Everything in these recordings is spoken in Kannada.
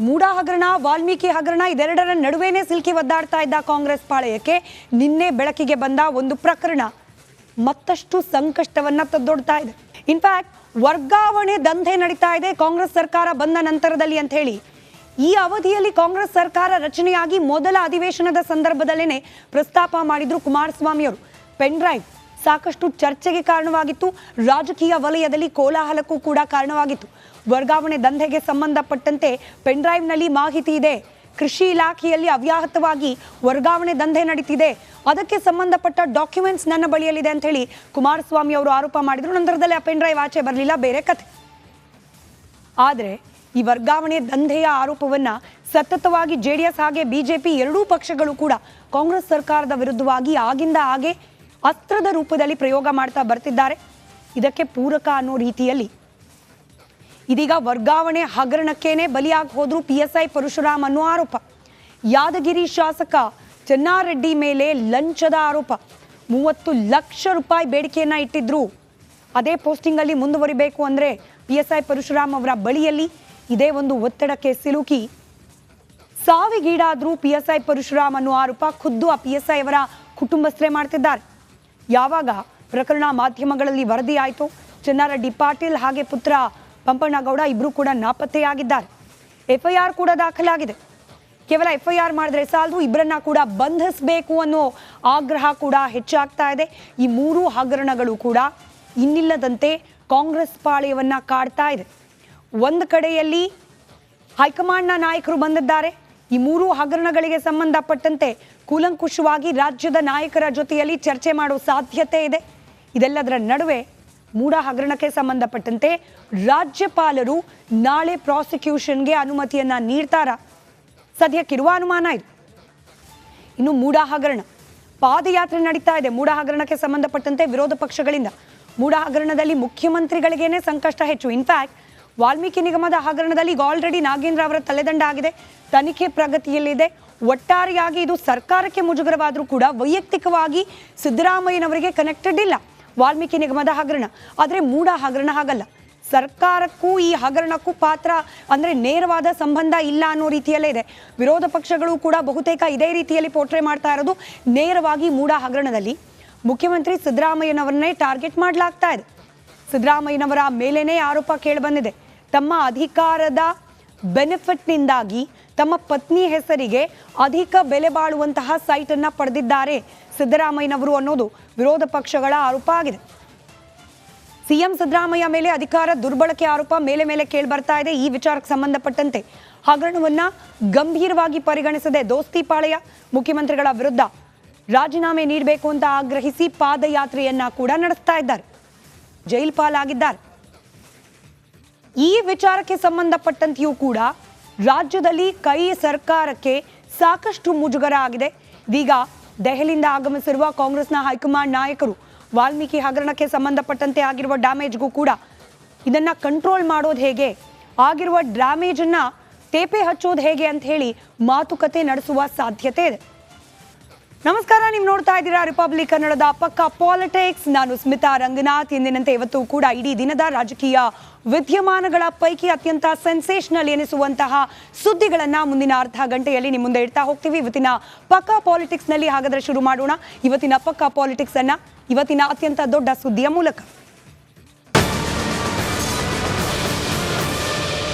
ಮೂಡ ಹಗರಣ ವಾಲ್ಮೀಕಿ ಹಗರಣ ಇದೆರಡರ ನಡುವೆನೇ ಸಿಲುಕಿ ಒದ್ದಾಡ್ತಾ ಇದ್ದ ಕಾಂಗ್ರೆಸ್ ಪಾಳೆಯಕ್ಕೆ ನಿನ್ನೆ ಬೆಳಕಿಗೆ ಬಂದ ಒಂದು ಪ್ರಕರಣ ಮತ್ತಷ್ಟು ಸಂಕಷ್ಟವನ್ನ ತಂದೊಡ್ತಾ ಇದೆ. ಇನ್ಫ್ಯಾಕ್ಟ್ ವರ್ಗಾವಣೆ ದಂಧೆ ನಡೀತಾ ಇದೆ ಕಾಂಗ್ರೆಸ್ ಸರ್ಕಾರ ಬಂದ ನಂತರದಲ್ಲಿ ಅಂತ ಹೇಳಿ ಈ ಅವಧಿಯಲ್ಲಿ ಕಾಂಗ್ರೆಸ್ ಸರ್ಕಾರ ರಚನೆಯಾಗಿ ಮೊದಲ ಅಧಿವೇಶನದ ಸಂದರ್ಭದಲ್ಲೇನೆ ಪ್ರಸ್ತಾಪ ಮಾಡಿದ್ರು ಕುಮಾರಸ್ವಾಮಿ ಅವರು. ಪೆನ್ ಡ್ರೈವ್ ಸಾಕಷ್ಟು ಚರ್ಚೆಗೆ ಕಾರಣವಾಗಿತ್ತು, ರಾಜಕೀಯ ವಲಯದಲ್ಲಿ ಕೋಲಾಹಲಕ್ಕೂ ಕೂಡ ಕಾರಣವಾಗಿತ್ತು. ವರ್ಗಾವಣೆ ದಂಧೆಗೆ ಸಂಬಂಧಪಟ್ಟಂತೆ ಪೆನ್ ಡ್ರೈವ್ನಲ್ಲಿ ಮಾಹಿತಿ ಇದೆ, ಕೃಷಿ ಇಲಾಖೆಯಲ್ಲಿ ಅವ್ಯಾಹತವಾಗಿ ವರ್ಗಾವಣೆ ದಂಧೆ ನಡೀತಿದೆ, ಅದಕ್ಕೆ ಸಂಬಂಧಪಟ್ಟ ಡಾಕ್ಯುಮೆಂಟ್ಸ್ ನನ್ನ ಬಳಿಯಲ್ಲಿದೆ ಅಂತ ಹೇಳಿ ಕುಮಾರಸ್ವಾಮಿ ಅವರು ಆರೋಪ ಮಾಡಿದ್ರು. ನಂತರದಲ್ಲಿ ಆ ಪೆನ್ ಡ್ರೈವ್ ಆಚೆ ಬರಲಿಲ್ಲ, ಬೇರೆ ಕಥೆ. ಆದರೆ ಈ ವರ್ಗಾವಣೆ ದಂಧೆಯ ಆರೋಪವನ್ನ ಸತತವಾಗಿ ಜೆಡಿಎಸ್ ಹಾಗೆ ಬಿಜೆಪಿ ಎರಡೂ ಪಕ್ಷಗಳು ಕೂಡ ಕಾಂಗ್ರೆಸ್ ಸರ್ಕಾರದ ವಿರುದ್ಧವಾಗಿ ಆಗಿಂದ ಹಾಗೆ ಅಸ್ತ್ರದ ರೂಪದಲ್ಲಿ ಪ್ರಯೋಗ ಮಾಡ್ತಾ ಬರ್ತಿದ್ದಾರೆ. ಇದಕ್ಕೆ ಪೂರಕ ಅನ್ನೋ ರೀತಿಯಲ್ಲಿ ಇದೀಗ ವರ್ಗಾವಣೆ ಹಗರಣಕ್ಕೇನೆ ಬಲಿಯಾಗಿ ಹೋದ್ರು PSI ಪರಶುರಾಮ್ ಅನ್ನೋ ಆರೋಪ. ಯಾದಗಿರಿ ಶಾಸಕ ಚೆನ್ನಾರೆಡ್ಡಿ ಮೇಲೆ ಲಂಚದ ಆರೋಪ, 30 ಲಕ್ಷ ರೂಪಾಯಿ ಬೇಡಿಕೆಯನ್ನ ಇಟ್ಟಿದ್ರು. ಅದೇ ಪೋಸ್ಟಿಂಗ್ ಅಲ್ಲಿ ಮುಂದುವರಿಬೇಕು ಅಂದ್ರೆ PSI ಪರಶುರಾಮ್ ಅವರ ಬಳಿಯಲ್ಲಿ ಇದೇ ಒಂದು ಒತ್ತಡಕ್ಕೆ ಸಿಲುಕಿ ಸಾವಿಗೀಡಾದ್ರು PSI ಪರಶುರಾಮ್ ಅನ್ನೋ ಆರೋಪ ಖುದ್ದು ಆ PSI ಅವರ ಕುಟುಂಬಸ್ಥರೇ ಮಾಡ್ತಿದ್ದಾರೆ. ಯಾವಾಗ ಪ್ರಕರಣ ಮಾಧ್ಯಮಗಳಲ್ಲಿ ವರದಿ ಆಯಿತು, ಚೆನ್ನಾರೆಡ್ಡಿ ಪಾಟೀಲ್ ಹಾಗೆ ಪುತ್ರ ಪಂಪಣ್ಣಗೌಡ ಇಬ್ರು ಕೂಡ ನಾಪತ್ತೆಯಾಗಿದ್ದಾರೆ. FIR ಕೂಡ ದಾಖಲಾಗಿದೆ. ಕೇವಲ FIR ಮಾಡಿದ್ರೆ ಸಾಲದು, ಇಬ್ಬರನ್ನ ಕೂಡ ಬಂಧಿಸಬೇಕು ಅನ್ನೋ ಆಗ್ರಹ ಕೂಡ ಹೆಚ್ಚಾಗ್ತಾ ಇದೆ. ಈ ಮೂರು ಹಗರಣಗಳು ಕೂಡ ಇನ್ನಿಲ್ಲದಂತೆ ಕಾಂಗ್ರೆಸ್ ಪಾಳೆಯವನ್ನ ಕಾಡ್ತಾ ಇದೆ. ಒಂದು ಕಡೆಯಲ್ಲಿ ಹೈಕಮಾಂಡ್ನ ನಾಯಕರು ಬಂದಿದ್ದಾರೆ. ಈ ಮೂರು ಹಗರಣಗಳಿಗೆ ಸಂಬಂಧಪಟ್ಟಂತೆ ಕೂಲಂಕುಷವಾಗಿ ರಾಜ್ಯದ ನಾಯಕರ ಜೊತೆಯಲ್ಲಿ ಚರ್ಚೆ ಮಾಡೋ ಸಾಧ್ಯತೆ ಇದೆ. ಇದೆಲ್ಲದರ ನಡುವೆ ಮೂಡ ಹಗರಣಕ್ಕೆ ಸಂಬಂಧಪಟ್ಟಂತೆ ರಾಜ್ಯಪಾಲರು ನಾಳೆ ಪ್ರಾಸಿಕ್ಯೂಷನ್ಗೆ ಅನುಮತಿಯನ್ನ ನೀಡ್ತಾರಾ? ಸದ್ಯಕ್ಕಿರುವ ಅನುಮಾನ ಇದೆ. ಇನ್ನು ಮೂಡ ಹಗರಣ ಪಾದಯಾತ್ರೆ ನಡೀತಾ ಇದೆ. ಮೂಡ ಹಗರಣಕ್ಕೆ ಸಂಬಂಧಪಟ್ಟಂತೆ ವಿರೋಧ ಪಕ್ಷಗಳಿಂದ ಮೂಡ ಹಗರಣದಲ್ಲಿ ಮುಖ್ಯಮಂತ್ರಿಗಳಿಗೇನೆ ಸಂಕಷ್ಟ ಹೆಚ್ಚು. ಇನ್ಫ್ಯಾಕ್ಟ್ ವಾಲ್ಮೀಕಿ ನಿಗಮದ ಹಗರಣದಲ್ಲಿ ಈಗ ಆಲ್ರೆಡಿ ನಾಗೇಂದ್ರ ಅವರ ತಲೆದಂಡ ಆಗಿದೆ, ತನಿಖೆ ಪ್ರಗತಿಯಲ್ಲಿದೆ. ಒಟ್ಟಾರೆಯಾಗಿ ಇದು ಸರ್ಕಾರಕ್ಕೆ ಮುಜುಗರವಾದರೂ ಕೂಡ ವೈಯಕ್ತಿಕವಾಗಿ ಸಿದ್ದರಾಮಯ್ಯನವರಿಗೆ ಕನೆಕ್ಟೆಡ್ ಇಲ್ಲ ವಾಲ್ಮೀಕಿ ನಿಗಮದ ಹಗರಣ. ಆದರೆ ಮೂಡ ಹಗರಣ ಹಾಗಲ್ಲ, ಸರ್ಕಾರಕ್ಕೂ ಈ ಹಗರಣಕ್ಕೂ ಪಾತ್ರ ಅಂದರೆ ನೇರವಾದ ಸಂಬಂಧ ಇಲ್ಲ ಅನ್ನೋ ರೀತಿಯಲ್ಲೇ ಇದೆ. ವಿರೋಧ ಪಕ್ಷಗಳು ಕೂಡ ಬಹುತೇಕ ಇದೇ ರೀತಿಯಲ್ಲಿ ಪೋರ್ಟ್ರೇ ಮಾಡ್ತಾ ಇರೋದು. ನೇರವಾಗಿ ಮೂಡ ಹಗರಣದಲ್ಲಿ ಮುಖ್ಯಮಂತ್ರಿ ಸಿದ್ದರಾಮಯ್ಯನವರನ್ನೇ ಟಾರ್ಗೆಟ್ ಮಾಡಲಾಗ್ತಾ ಇದೆ. ಸಿದ್ದರಾಮಯ್ಯನವರ ಮೇಲೇನೇ ಆರೋಪ ಕೇಳಿಬಂದಿದೆ. ತಮ್ಮ ಅಧಿಕಾರದ ಬೆನಿಫಿಟ್ನಿಂದಾಗಿ ತಮ್ಮ ಪತ್ನಿ ಹೆಸರಿಗೆ ಅಧಿಕ ಬೆಲೆ ಬಾಳುವಂತಹ ಸೈಟನ್ನು ಪಡೆದಿದ್ದಾರೆ ಸಿದ್ದರಾಮಯ್ಯನವರು ಅನ್ನೋದು ವಿರೋಧ ಪಕ್ಷಗಳ ಆರೋಪ ಆಗಿದೆ. CM ಸಿದ್ದರಾಮಯ್ಯ ಮೇಲೆ ಅಧಿಕಾರ ದುರ್ಬಳಕೆ ಆರೋಪ ಮೇಲೆ ಕೇಳಿ ಬರ್ತಾ ಇದೆ. ಈ ವಿಚಾರಕ್ಕೆ ಸಂಬಂಧಪಟ್ಟಂತೆ ಹಗರಣವನ್ನ ಗಂಭೀರವಾಗಿ ಪರಿಗಣಿಸದೆ ದೋಸ್ತಿ ಪಾಳೆಯ ಮುಖ್ಯಮಂತ್ರಿಗಳ ವಿರುದ್ಧ ರಾಜೀನಾಮೆ ನೀಡಬೇಕು ಅಂತ ಆಗ್ರಹಿಸಿ ಪಾದಯಾತ್ರೆಯನ್ನ ಕೂಡ ನಡೆಸ್ತಾ ಇದ್ದಾರೆ. ಜೈಲ್ ಪಾಲಾಗಿದ್ದಾರೆ. ಈ ವಿಚಾರಕ್ಕೆ ಸಂಬಂಧಪಟ್ಟಂತೆಯೂ ಕೂಡ ರಾಜ್ಯದಲ್ಲಿ ಕೈ ಸರ್ಕಾರಕ್ಕೆ ಸಾಕಷ್ಟು ಮುಜುಗರ ಆಗಿದೆ. ಇದೀಗ ದೆಹಲಿಯಿಂದ ಆಗಮಿಸಿರುವ ಕಾಂಗ್ರೆಸ್ನ ಹೈಕಮಾಂಡ್ ನಾಯಕರು ವಾಲ್ಮೀಕಿ ಹಗರಣಕ್ಕೆ ಸಂಬಂಧಪಟ್ಟಂತೆ ಆಗಿರುವ ಡ್ಯಾಮೇಜ್ಗೂ ಕೂಡ ಇದನ್ನ ಕಂಟ್ರೋಲ್ ಮಾಡೋದು ಹೇಗೆ, ಆಗಿರುವ ಡ್ಯಾಮೇಜನ್ನ ತೇಪೆ ಹಚ್ಚೋದು ಹೇಗೆ ಅಂತ ಹೇಳಿ ಮಾತುಕತೆ ನಡೆಸುವ ಸಾಧ್ಯತೆ ಇದೆ. ನಮಸ್ಕಾರ, ನೀವು ನೋಡ್ತಾ ಇದ್ದೀರಾ ರಿಪಬ್ಲಿಕ್ ಕನ್ನಡದ ಪಕ್ಕಾ ಪಾಲಿಟಿಕ್ಸ್. ನಾನು ಸ್ಮಿತಾ ರಂಗನಾಥ್. ಎಂದಿನಂತೆ ಇವತ್ತು ಕೂಡ ಇಡೀ ದಿನದ ರಾಜಕೀಯ ವಿದ್ಯಮಾನಗಳ ಪೈಕಿ ಅತ್ಯಂತ ಸೆನ್ಸೇಷನಲ್ ಎನಿಸುವಂತಹ ಸುದ್ದಿಗಳನ್ನ ಮುಂದಿನ ಅರ್ಧ ಗಂಟೆಯಲ್ಲಿ ನಿಮ್ಮ ಮುಂದೆ ಇಡ್ತಾ ಹೋಗ್ತೀವಿ. ಇವತ್ತಿನ ಪಕ್ಕಾ ಪಾಲಿಟಿಕ್ಸ್ ನಲ್ಲಿ ಹಾಗಾದ್ರೆ ಶುರು ಮಾಡೋಣ ಇವತ್ತಿನ ಪಕ್ಕಾ ಪಾಲಿಟಿಕ್ಸ್ ಅನ್ನ ಇವತ್ತಿನ ಅತ್ಯಂತ ದೊಡ್ಡ ಸುದ್ದಿಯ ಮೂಲಕ.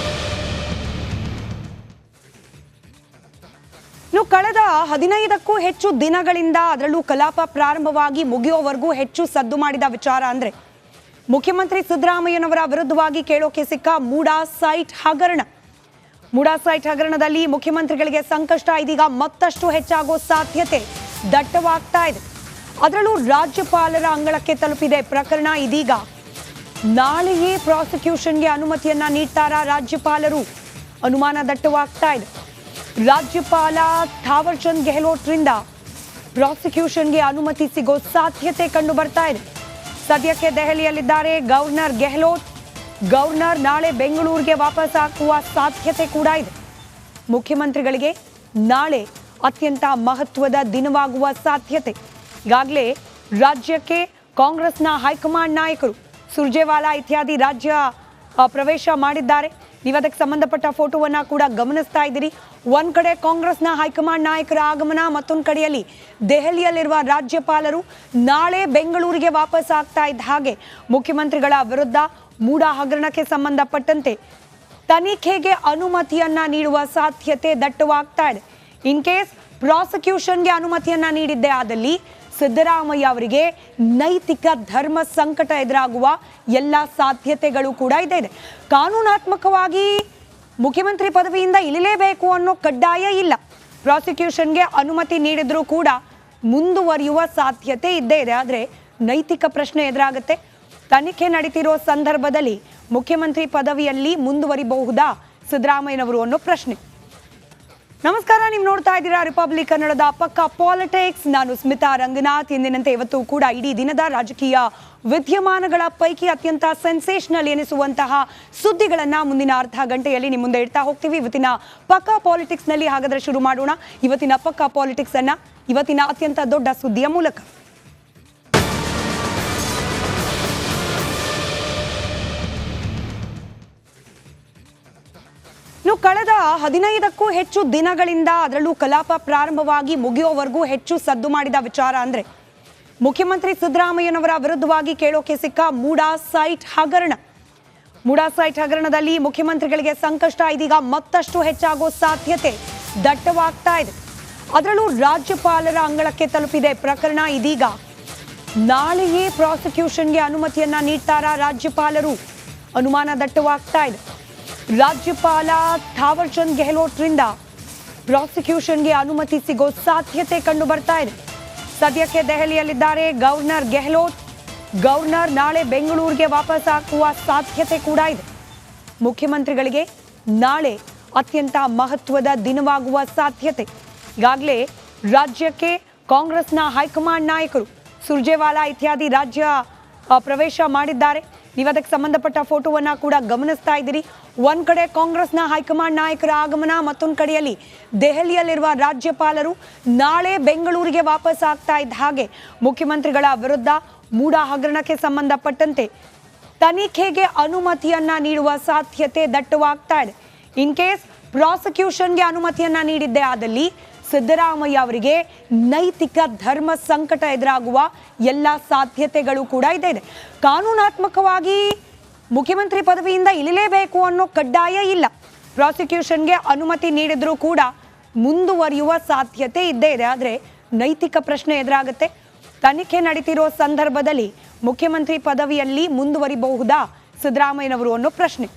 ಕಳೆದ 15ಕ್ಕೂ ಹೆಚ್ಚು ದಿನಗಳಿಂದ ಅದರಲ್ಲೂ ಕಲಾಪ ಪ್ರಾರಂಭವಾಗಿ ಮುಗಿಯೋವರೆಗೂ ಹೆಚ್ಚು ಸದ್ದು ಮಾಡಿದ ವಿಚಾರ ಅಂದ್ರೆ ಮುಖ್ಯಮಂತ್ರಿ ಸಿದ್ದರಾಮಯ್ಯನವರ ವಿರುದ್ಧವಾಗಿ ಕೇಳೋಕೆ ಸಿಕ್ಕ ಮೂಡ ಸೈಟ್ ಹಗರಣ. ಮೂಡ ಸೈಟ್ ಹಗರಣದಲ್ಲಿ ಮುಖ್ಯಮಂತ್ರಿಗಳಿಗೆ ಸಂಕಷ್ಟ ಇದೀಗ ಮತ್ತಷ್ಟು ಹೆಚ್ಚಾಗೋ ಸಾಧ್ಯತೆ ದಟ್ಟವಾಗ್ತಾ ಇದೆ. ಅದರಲ್ಲೂ ರಾಜ್ಯಪಾಲರ ಅಂಗಳಕ್ಕೆ ತಲುಪಿದೆ ಪ್ರಕರಣ. ಇದೀಗ ನಾಳೆಯೇ ಪ್ರಾಸಿಕ್ಯೂಷನ್ಗೆ ಅನುಮತಿಯನ್ನ ನೀಡ್ತಾರಾ ರಾಜ್ಯಪಾಲರು? ಅನುಮಾನ ದಟ್ಟವಾಗ್ತಾ ಇದೆ. ರಾಜ್ಯಪಾಲ ಥಾವರ್ ಚಂದ್ ಗೆಹ್ಲೋಟ್ರಿಂದ ಪ್ರಾಸಿಕ್ಯೂಷನ್ಗೆ ಅನುಮತಿ ಸಿಗೋ ಸಾಧ್ಯತೆ ಕಂಡು ಬರ್ತಾ ಇದೆ. ಸದ್ಯಕ್ಕೆ ದೆಹಲಿಯಲ್ಲಿದ್ದಾರೆ ಗವರ್ನರ್ ಗೆಹ್ಲೋಟ್. ಗವರ್ನರ್ ನಾಳೆ ಬೆಂಗಳೂರಿಗೆ ವಾಪಸ್ ಹಾಕುವ ಸಾಧ್ಯತೆ ಕೂಡ ಇದೆ. ಮುಖ್ಯಮಂತ್ರಿಗಳಿಗೆ ನಾಳೆ ಅತ್ಯಂತ ಮಹತ್ವದ ದಿನವಾಗುವ ಸಾಧ್ಯತೆ. ಈಗಾಗಲೇ ರಾಜ್ಯಕ್ಕೆ ಕಾಂಗ್ರೆಸ್ನ ಹೈಕಮಾಂಡ್ ನಾಯಕರು ಸುರ್ಜೇವಾಲಾ ಇತ್ಯಾದಿ ರಾಜ್ಯ ಪ್ರವೇಶ ಮಾಡಿದ್ದಾರೆ. ನೀವು ಅದಕ್ಕೆ ಸಂಬಂಧಪಟ್ಟ ಫೋಟೋವನ್ನ ಕೂಡ ಗಮನಿಸ್ತಾ ಇದ್ದೀರಿ. ಒಂದ್ ಕಡೆ ಕಾಂಗ್ರೆಸ್ನ ಹೈಕಮಾಂಡ್ ನಾಯಕರ ಆಗಮನ, ಮತ್ತೊಂದು ಕಡೆಯಲ್ಲಿ ದೆಹಲಿಯಲ್ಲಿರುವ ರಾಜ್ಯಪಾಲರು ನಾಳೆ ಬೆಂಗಳೂರಿಗೆ ವಾಪಸ್ ಆಗ್ತಾ ಇದ್ದ ಹಾಗೆ ಮುಖ್ಯಮಂತ್ರಿಗಳ ವಿರುದ್ಧ ಮೂಡಾ ಹಗರಣಕ್ಕೆ ಸಂಬಂಧಪಟ್ಟಂತೆ ತನಿಖೆಗೆ ಅನುಮತಿಯನ್ನ ನೀಡುವ ಸಾಧ್ಯತೆ ದಟ್ಟವಾಗ್ತಾ ಇದೆ. ಇನ್ ಕೇಸ್ ಪ್ರಾಸಿಕ್ಯೂಷನ್ಗೆ ಅನುಮತಿಯನ್ನ ನೀಡಿದ್ದೇ ಆದಲ್ಲಿ ಸಿದ್ದರಾಮಯ್ಯ ಅವರಿಗೆ ನೈತಿಕ ಧರ್ಮ ಸಂಕಟ ಎದುರಾಗುವ ಎಲ್ಲ ಸಾಧ್ಯತೆಗಳು ಕೂಡ ಇದೆ. ಕಾನೂನಾತ್ಮಕವಾಗಿ ಮುಖ್ಯಮಂತ್ರಿ ಪದವಿಯಿಂದ ಇಳಿಲೇಬೇಕು ಅನ್ನೋ ಕಡ್ಡಾಯ ಇಲ್ಲ. ಪ್ರಾಸಿಕ್ಯೂಷನ್ಗೆ ಅನುಮತಿ ನೀಡಿದ್ರೂ ಕೂಡ ಮುಂದುವರಿಯುವ ಸಾಧ್ಯತೆ ಇದ್ದೇ ಇದೆ. ಆದರೆ ನೈತಿಕ ಪ್ರಶ್ನೆ ಎದುರಾಗುತ್ತೆ. ತನಿಖೆ ನಡೀತಿರೋ ಸಂದರ್ಭದಲ್ಲಿ ಮುಖ್ಯಮಂತ್ರಿ ಪದವಿಯಲ್ಲಿ ಮುಂದುವರಿಬಹುದಾ ಸಿದ್ದರಾಮಯ್ಯನವರು ಅನ್ನೋ ಪ್ರಶ್ನೆ. ನಮಸ್ಕಾರ, ನೀವು ನೋಡ್ತಾ ಇದ್ದೀರಾ ರಿಪಬ್ಲಿಕ್ ಕನ್ನಡದ ಪಕ್ಕಾ ಪಾಲಿಟಿಕ್ಸ್. ನಾನು ಸ್ಮಿತಾ ರಂಗನಾಥ್. ಎಂದಿನಂತೆ ಇವತ್ತು ಕೂಡ ಇಡೀ ದಿನದ ರಾಜಕೀಯ ವಿದ್ಯಮಾನಗಳ ಪೈಕಿ ಅತ್ಯಂತ ಸೆನ್ಸೇಷನಲ್ ಎನಿಸುವಂತಹ ಸುದ್ದಿಗಳನ್ನ ಮುಂದಿನ ಅರ್ಧ ಗಂಟೆಯಲ್ಲಿ ನಿಮ್ಮ ಮುಂದೆ ಇಡ್ತಾ ಹೋಗ್ತೀವಿ. ಇವತ್ತಿನ ಪಕ್ಕಾ ಪಾಲಿಟಿಕ್ಸ್ ನಲ್ಲಿ ಹಾಗಾದ್ರೆ ಶುರು ಮಾಡೋಣ. ಇವತ್ತಿನ ಪಕ್ಕಾ ಪಾಲಿಟಿಕ್ಸ್ ಅನ್ನ ಇವತ್ತಿನ ಅತ್ಯಂತ ದೊಡ್ಡ ಸುದ್ದಿಯ ಮೂಲಕ. ಕಳೆದ 15ಕ್ಕೂ ಹೆಚ್ಚು ದಿನಗಳಿಂದ, ಅದರಲ್ಲೂ ಕಲಾಪ ಪ್ರಾರಂಭವಾಗಿ ಮುಗಿಯೋವರೆಗೂ ಹೆಚ್ಚು ಸದ್ದು ಮಾಡಿದ ವಿಚಾರ ಅಂದ್ರೆ ಮುಖ್ಯಮಂತ್ರಿ ಸಿದ್ದರಾಮಯ್ಯನವರ ವಿರುದ್ಧವಾಗಿ ಕೇಳೋಕೆ ಸಿಕ್ಕ ಮೂಡಾ ಸೈಟ್ ಹಗರಣ. ಮೂಡಾ ಸೈಟ್ ಹಗರಣದಲ್ಲಿ ಮುಖ್ಯಮಂತ್ರಿಗಳಿಗೆ ಸಂಕಷ್ಟ ಇದೀಗ ಮತ್ತಷ್ಟು ಹೆಚ್ಚಾಗೋ ಸಾಧ್ಯತೆ ದಟ್ಟವಾಗ್ತಾ ಇದೆ. ಅದರಲ್ಲೂ ರಾಜ್ಯಪಾಲರ ಅಂಗಳಕ್ಕೆ ತಲುಪಿದೆ ಪ್ರಕರಣ. ಇದೀಗ ನಾಳೆಯೇ ಪ್ರಾಸಿಕ್ಯೂಷನ್ಗೆ ಅನುಮತಿಯನ್ನ ನೀಡ್ತಾರಾ ರಾಜ್ಯಪಾಲರು? ಅನುಮಾನ ದಟ್ಟವಾಗ್ತಾ ಇದೆ. ರಾಜ್ಯಪಾಲ ಥಾವರ್ ಚಂದ್ ಗೆಹ್ಲೋಟ್ರಿಂದ ಪ್ರಾಸಿಕ್ಯೂಷನ್ಗೆ ಅನುಮತಿ ಸಿಗೋ ಸಾಧ್ಯತೆ ಕಂಡು ಬರ್ತಾ ಇದೆ. ಸದ್ಯಕ್ಕೆ ದೆಹಲಿಯಲ್ಲಿದ್ದಾರೆ ಗವರ್ನರ್ ಗೆಹ್ಲೋಟ್. ಗವರ್ನರ್ ನಾಳೆ ಬೆಂಗಳೂರಿಗೆ ವಾಪಸ್ ಹಾಕುವ ಸಾಧ್ಯತೆ ಕೂಡ ಇದೆ. ಮುಖ್ಯಮಂತ್ರಿಗಳಿಗೆ ನಾಳೆ ಅತ್ಯಂತ ಮಹತ್ವದ ದಿನವಾಗುವ ಸಾಧ್ಯತೆ. ಈಗಾಗಲೇ ರಾಜ್ಯಕ್ಕೆ ಕಾಂಗ್ರೆಸ್ನ ಹೈಕಮಾಂಡ್ ನಾಯಕರು ಸುರ್ಜೇವಾಲಾ ಇತ್ಯಾದಿ ರಾಜ್ಯ ಪ್ರವೇಶ ಮಾಡಿದ್ದಾರೆ. ನೀವು ಅದಕ್ಕೆ ಸಂಬಂಧಪಟ್ಟ ಫೋಟೋವನ್ನ ಕೂಡ ಗಮನಿಸ್ತಾ ಇದ್ದೀರಿ. ಒಂದ್ ಕಡೆ ಕಾಂಗ್ರೆಸ್ನ ಹೈಕಮಾಂಡ್ ನಾಯಕರ ಆಗಮನ, ಮತ್ತೊಂದು ಕಡೆಯಲ್ಲಿ ದೆಹಲಿಯಲ್ಲಿರುವ ರಾಜ್ಯಪಾಲರು ನಾಳೆ ಬೆಂಗಳೂರಿಗೆ ವಾಪಸ್ ಆಗ್ತಾ ಇದ್ದ ಹಾಗೆ ಮುಖ್ಯಮಂತ್ರಿಗಳ ವಿರುದ್ಧ ಮೂಡಾ ಹಗರಣಕ್ಕೆ ಸಂಬಂಧಪಟ್ಟಂತೆ ತನಿಖೆಗೆ ಅನುಮತಿಯನ್ನ ನೀಡುವ ಸಾಧ್ಯತೆ ದಟ್ಟವಾಗ್ತಾ ಇದೆ. ಇನ್ ಕೇಸ್ ಪ್ರಾಸಿಕ್ಯೂಷನ್ಗೆ ಅನುಮತಿಯನ್ನ ನೀಡಿದ್ದೇ ಆದಲ್ಲಿ ಸಿದ್ದರಾಮಯ್ಯ ಅವರಿಗೆ ನೈತಿಕ ಧರ್ಮ ಸಂಕಟ ಎದುರಾಗುವ ಎಲ್ಲ ಸಾಧ್ಯತೆಗಳು ಕೂಡ ಇದೆ. ಕಾನೂನಾತ್ಮಕವಾಗಿ ಮುಖ್ಯಮಂತ್ರಿ ಪದವಿಯಿಂದ ಇಳಿಲೇಬೇಕು ಅನ್ನೋ ಕಡ್ಡಾಯ ಇಲ್ಲ. ಪ್ರಾಸಿಕ್ಯೂಷನ್ಗೆ ಅನುಮತಿ ನೀಡಿದ್ರೂ ಕೂಡ ಮುಂದುವರಿಯುವ ಸಾಧ್ಯತೆ ಇದ್ದೇ ಇದೆ. ಆದರೆ ನೈತಿಕ ಪ್ರಶ್ನೆ ಎದುರಾಗುತ್ತೆ. ತನಿಖೆ ನಡೀತಿರೋ ಸಂದರ್ಭದಲ್ಲಿ ಮುಖ್ಯಮಂತ್ರಿ ಪದವಿಯಲ್ಲಿ ಮುಂದುವರಿಬಹುದಾ ಸಿದ್ದರಾಮಯ್ಯನವರು ಅನ್ನೋ ಪ್ರಶ್ನೆ.